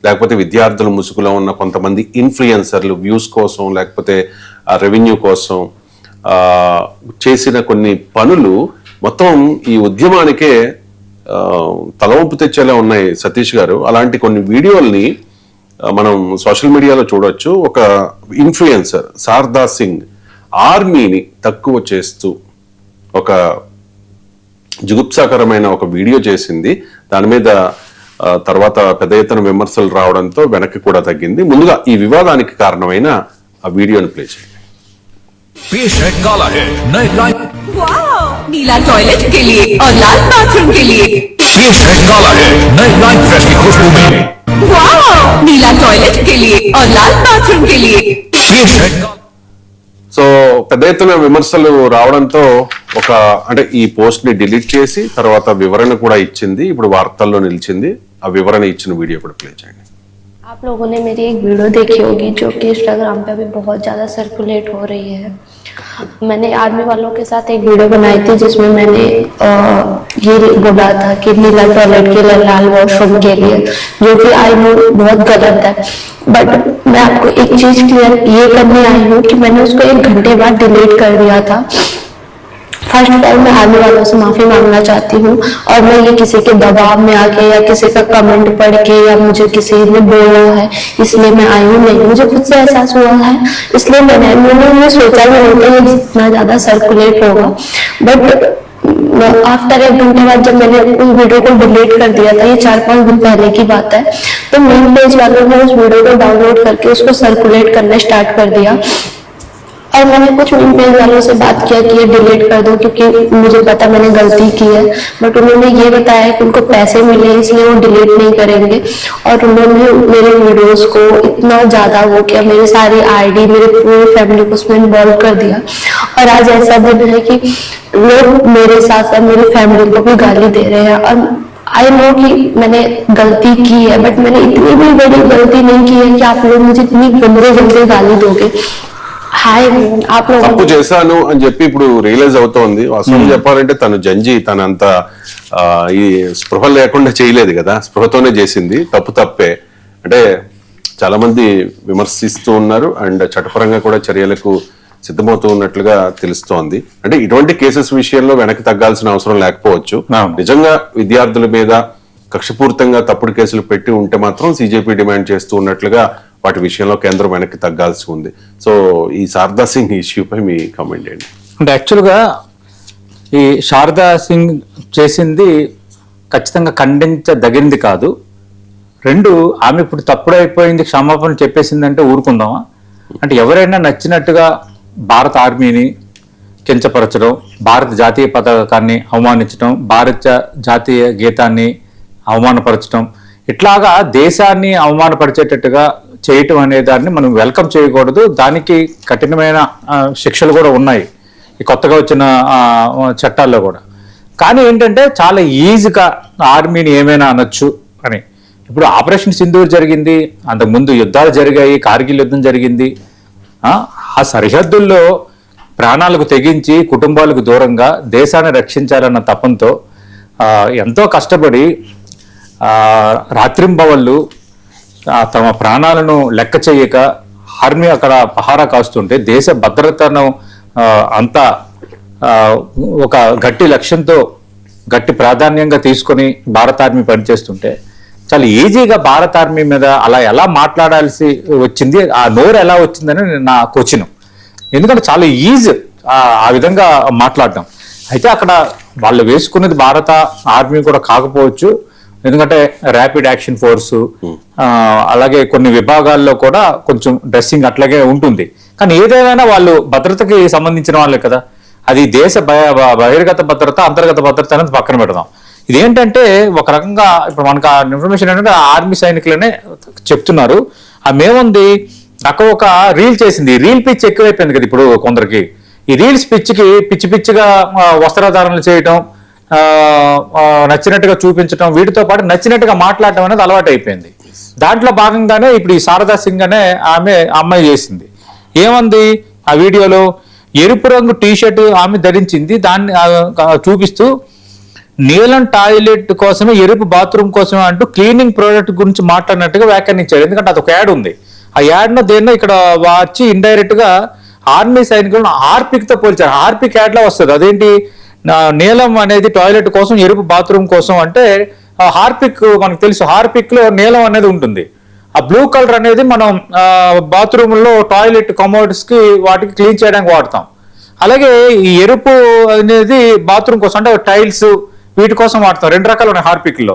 లేకపోతే విద్యార్థుల ముసుగులో ఉన్న కొంతమంది ఇన్ఫ్లుయెన్సర్లు వ్యూస్ కోసం లేకపోతే రెవెన్యూ కోసం చేసిన కొన్ని పనులు మొత్తం ఈ ఉద్యమానికే తలవంపు తెచ్చేలా ఉన్నాయి సతీష్ గారు. అలాంటి కొన్ని వీడియోల్ని మనం సోషల్ మీడియాలో చూడొచ్చు. ఒక ఇన్ఫ్లుయెన్సర్ శారదా సింగ్ ఆర్మీని తక్కువ చేస్తూ ఒక జుగుప్సాకరమైన ఒక వీడియో చేసింది. దాని మీద తర్వాత పెద్ద ఎత్తున విమర్శలు రావడంతో వెనక్కి కూడా తగ్గింది. ముందుగా ఈ వివాదానికి కారణమైన ఆ వీడియోని ప్లే చేయండి. नीला टॉयलेट के लिए और लाल बाथरूम के लिए काला है नए लाइफ फ्रेश की खुशबू में नीला टॉयलेट के लिए और लाल बाथरूम के लिए సో పెద్ద ఎత్తున విమర్శలు రావడంతో ఒక అంటే ఈ పోస్ట్ ని డిలీట్ చేసి తర్వాత వివరణ కూడా ఇచ్చింది. ఇప్పుడు వార్తల్లో నిలిచింది. ఆ వివరణ ఇచ్చిన వీడియో కూడా ప్లే చేయండి. आप लोगों ने मेरी एक वीडियो देखी होगी जो कि इंस्टाग्राम पे अभी बहुत ज़्यादा सर्कुलेट हो रही है. मैंने आर्मी वालों के साथ एक वीडियो बनाई थी जिसमें मैंने ये बोला था कि नीला टॉयलेट के लिए लाल वॉशरूम के लिए, जो कि आई नो बहुत गलत है. बट मैं आपको एक चीज क्लियर ये करने आई हूँ कि मैंने उसको 1 घंटे बाद डिलीट कर दिया था. फर्स्ट ऑफ ऑल मैं आर्मी वालों से माफी मांगना चाहती हूँ और मैं ये किसी के दबाव में आके या किसी का कमेंट पढ़ के या मुझे किसी ने बोला है इसलिए मैं आई हूँ, नहीं, मुझे खुद से एहसास हुआ है इसलिए मैंने सोचा भी नहीं था ये इतना ज्यादा सर्कुलेट होगा. बट आफ्टर 1 घंटे बाद जब मैंने उस वीडियो को डिलीट कर दिया था, ये 4-5 दिन पहले की बात है, तो मेन पेज वालों ने उस वीडियो को डाउनलोड करके उसको सर्कुलेट करना स्टार्ट कर दिया. और मैंने कुछ मेन पेज वालों से बात किया कि ये डिलीट कर दो क्योंकि मुझे पता मैंने गलती की है. बट उन्होंने ये बताया कि उनको पैसे मिले इसलिए वो डिलीट नहीं करेंगे. और उन्होंने मेरे वीडियोस को इतना ज्यादा वो किया, मेरी सारी आईडी मेरे पूरी फैमिली को उसमें इन्वॉल्व कर दिया. और आज ऐसा दिन है कि लोग मेरे साथ साथ मेरी फैमिली को भी गाली दे रहे हैं. और आई नो कि मैंने गलती की है बट मैंने इतनी भी बड़ी गलती नहीं की है कि आप लोग मुझे इतनी गंदे गाली दोगे. తప్పు చేశాను అని చెప్పి ఇప్పుడు రియలైజ్ అవుతోంది. వాస్తవం చెప్పాలంటే తను జంజి తనంత ఈ స్పృహ లేకుండా చేయలేదు కదా, స్పృహతోనే చేసింది. తప్పే అంటే చాలా మంది విమర్శిస్తూ ఉన్నారు అండ్ చట్టపరంగా కూడా చర్యలకు సిద్ధమవుతూ ఉన్నట్లుగా తెలుస్తోంది. అంటే ఇటువంటి కేసెస్ విషయంలో వెనక్కి తగ్గాల్సిన అవసరం లేకపోవచ్చు. నిజంగా విద్యార్థుల మీద కక్షపూరితంగా తప్పుడు కేసులు పెట్టి ఉంటే మాత్రం సిజేపీ డిమాండ్ చేస్తూ ఉన్నట్లుగా వాటి విషయంలో కేంద్రం వెనక్కి తగ్గాల్సి ఉంది. సో ఈ శారదా సింగ్ ఇష్యూపై మీ కామెంట్ ఏంటి? అంటే యాక్చువల్గా ఈ శారదా సింగ్ చేసింది ఖచ్చితంగా ఖండించదగినది కాదు. 2, ఆమె ఇప్పుడు తప్పుడైపోయింది క్షమాపణ చెప్పేసిందంటే ఊరుకుందామా? అంటే ఎవరైనా నచ్చినట్టుగా భారత ఆర్మీని కించపరచడం, భారత జాతీయ పతాకాన్ని అవమానించడం, భారత జాతీయ గీతాన్ని అవమానపరచడం, ఇట్లాగా దేశాన్ని అవమానపరిచేటట్టుగా చేయటం అనే దాన్ని మనం వెల్కమ్ చేయకూడదు. దానికి కఠినమైన శిక్షలు కూడా ఉన్నాయి ఈ కొత్తగా వచ్చిన చట్టాల్లో కూడా. కానీ ఏంటంటే చాలా ఈజీగా ఆర్మీని ఏమైనా అనొచ్చు అని. ఇప్పుడు ఆపరేషన్ సింధూర్ జరిగింది, అంతకుముందు యుద్ధాలు జరిగాయి, కార్గిల్ యుద్ధం జరిగింది. ఆ సరిహద్దుల్లో ప్రాణాలకు తెగించి కుటుంబాలకు దూరంగా దేశాన్ని రక్షించాలన్న తపంతో ఎంతో కష్టపడి రాత్రింబవళ్ళు తమ ప్రాణాలను లెక్క చేయక ఆర్మీ అక్కడ పహారా కాస్తుంటే దేశ భద్రతను అంతా ఒక గట్టి లక్ష్యంతో గట్టి ప్రాధాన్యంగా తీసుకొని భారత ఆర్మీ పనిచేస్తుంటే చాలా ఈజీగా భారత ఆర్మీ మీద అలా ఎలా మాట్లాడాల్సి వచ్చింది, ఆ నోరు ఎలా వచ్చిందని నా క్వశ్చన్. ఎందుకంటే చాలా ఈజీ ఆ విధంగా మాట్లాడటం. అయితే అక్కడ వాళ్ళు వేసుకున్నది భారత ఆర్మీ కూడా కాకపోవచ్చు, ఎందుకంటే ర్యాపిడ్ యాక్షన్ ఫోర్సు అలాగే కొన్ని విభాగాల్లో కూడా కొంచెం డ్రెస్సింగ్ అట్లాగే ఉంటుంది. కానీ ఏదైనా వాళ్ళు భద్రతకి సంబంధించిన వాళ్ళే కదా. అది దేశ బహిర్గత భద్రత అంతర్గత భద్రత అనేది పక్కన పెడదాం. ఇదేంటంటే ఒక రకంగా ఇప్పుడు మనకు ఆ ఇన్ఫర్మేషన్ ఏంటంటే ఆర్మీ సైనికులనే చెప్తున్నారు. మేముంది నాకు ఒక రీల్ చేసింది, రీల్ పిచ్ ఎక్కువైపోయింది కదా ఇప్పుడు కొందరికి. ఈ రీల్స్ పిచ్చికి పిచ్చిగా వస్త్రధారణలు చేయటం, నచ్చినట్టుగా చూపించడం, వీటితో పాటు నచ్చినట్టుగా మాట్లాడటం అనేది అలవాటు అయిపోయింది. దాంట్లో భాగంగానే ఇప్పుడు ఈ శారదా సింగ్ అనే అమ్మాయి చేసింది. ఏమంది ఆ వీడియోలో? ఎరుపు రంగు టీషర్ట్ ఆమె ధరించింది, దాన్ని చూపిస్తూ నీలం టాయిలెట్ కోసమే ఎరుపు బాత్రూమ్ కోసమే అంటూ క్లీనింగ్ ప్రోడక్ట్ గురించి మాట్లాడినట్టుగా వ్యాఖ్యానించారు. ఎందుకంటే అదొక యాడ్ ఉంది. ఆ యాడ్ను దేన్నో ఇక్కడ వచ్చి ఇండైరెక్ట్ గా ఆర్మీ సైనికులను హార్పిక్ తో పోల్చారు. హార్పిక్ యాడ్ లా వస్తుంది. అదేంటి నీలం అనేది టాయిలెట్ కోసం, ఎరుపు బాత్రూమ్ కోసం అంటే హార్పిక్ మనకు తెలుసు. హార్పిక్ లో నీలం అనేది ఉంటుంది. ఆ బ్లూ కలర్ అనేది మనం బాత్రూమ్ లో టాయిలెట్ కమోడ్స్ కి వాటికి క్లీన్ చేయడానికి వాడతాం. అలాగే ఈ ఎరుపు అనేది బాత్రూమ్ కోసం అంటే టైల్స్ వీటి కోసం వాడతాం. 2 రకాలు ఉన్నాయి హార్పిక్ లో.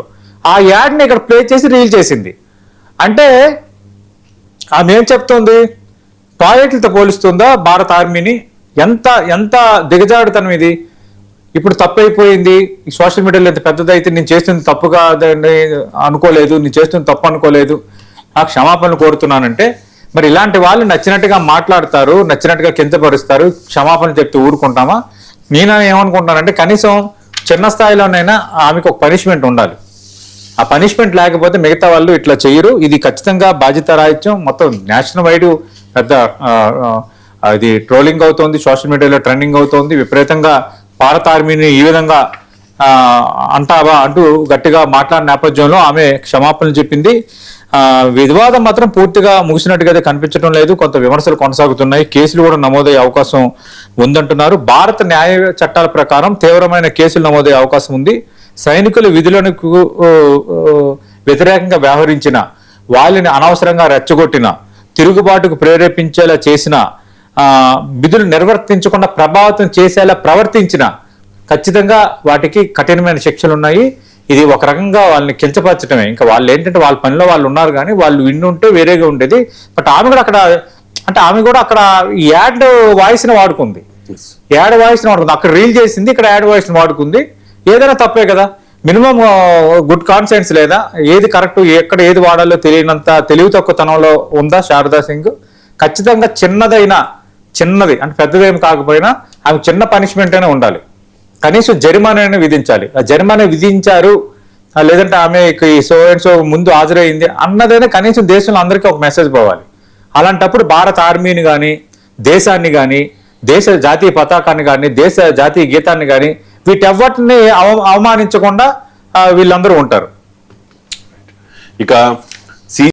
ఆ యాడ్ ని ఇక్కడ ప్లే చేసి రీల్ చేసింది. అంటే ఆమె ఏం చెప్తుంది? టాయిలెట్లతో పోలుస్తుందా భారత ఆర్మీని? ఎంత ఎంత దిగజాడుతనం ఇది. ఇప్పుడు తప్పు అయిపోయింది, ఈ సోషల్ మీడియాలో ఎంత పెద్దదైతే నేను చేస్తుంది తప్పుగా అనుకోలేదు, నేను చేస్తుంది తప్పు అనుకోలేదు, నాకు క్షమాపణలు కోరుతున్నానంటే మరి ఇలాంటి వాళ్ళు నచ్చినట్టుగా మాట్లాడతారు, నచ్చినట్టుగా కించపరుస్తారు, క్షమాపణలు చెప్తే ఊరుకుంటామా? నేను ఏమనుకుంటానంటే కనీసం చిన్న స్థాయిలోనైనా ఆమెకు ఒక పనిష్మెంట్ ఉండాలి. ఆ పనిష్మెంట్ లేకపోతే మిగతా వాళ్ళు ఇట్లా చేయరు. ఇది ఖచ్చితంగా బాధ్యత రాహిత్యం. మొత్తం నేషనల్ వైడ్ పెద్ద ఇది ట్రోలింగ్ అవుతోంది, సోషల్ మీడియాలో ట్రెండింగ్ అవుతోంది. విపరీతంగా భారత ఆర్మీని ఈ విధంగా అంటావా అంటూ గట్టిగా మాట్లాడిన నేపథ్యంలో ఆమె క్షమాపణలు చెప్పింది. వివాదం మాత్రం పూర్తిగా ముగిసినట్టుగా కనిపించడం లేదు. కొంత విమర్శలు కొనసాగుతున్నాయి. కేసులు కూడా నమోదయ్యే అవకాశం ఉందంటున్నారు. భారత న్యాయ చట్టాల ప్రకారం తీవ్రమైన కేసులు నమోదయ్యే అవకాశం ఉంది. సైనికుల విధులకు వ్యతిరేకంగా వ్యవహరించిన, వాళ్ళని అనవసరంగా రెచ్చగొట్టిన, తిరుగుబాటుకు ప్రేరేపించేలా చేసిన, విధులు నిర్వర్తించకుండా ప్రభావితం చేసేలా ప్రవర్తించిన ఖచ్చితంగా వాటికి కఠినమైన శిక్షలు ఉన్నాయి. ఇది ఒక రకంగా వాళ్ళని కించపరచడమే. ఇంకా వాళ్ళు ఏంటంటే వాళ్ళ పనిలో వాళ్ళు ఉన్నారు, కానీ వాళ్ళు విన్నుంటే వేరేగా ఉండేది. బట్ ఆమె కూడా అక్కడ యాడ్ వాయిస్ ని వాడుకుంది. అక్కడ రీల్ చేసింది, ఇక్కడ యాడ్ వాయిస్ ని వాడుకుంది. ఏదైనా తప్పే కదా. మినిమం గుడ్ కాన్సెన్స్ లేదా? ఏది కరెక్ట్, ఎక్కడ ఏది వాడాలో తెలియనంత తెలివి తక్కువతనంలో ఉందా శారదా సింగ్? ఖచ్చితంగా చిన్నది అంటే పెద్దదేం కాకపోయినా ఆమె చిన్న పనిష్మెంట్ అయినా ఉండాలి. కనీసం జరిమానా విధించాలి. ఆ జరిమానా విధించారు లేదంటే ఆమె సో అండ్ సో ముందు హాజరైంది అన్నదైనా కనీసం దేశంలో అందరికీ ఒక మెసేజ్ పోవాలి. అలాంటప్పుడు భారత ఆర్మీని కానీ, దేశాన్ని కానీ, దేశ జాతీయ పతాకాన్ని కానీ, దేశ జాతీయ గీతాన్ని కానీ వీటెవ్వటిని అవమానించకుండా వీళ్ళందరూ ఉంటారు. ఇక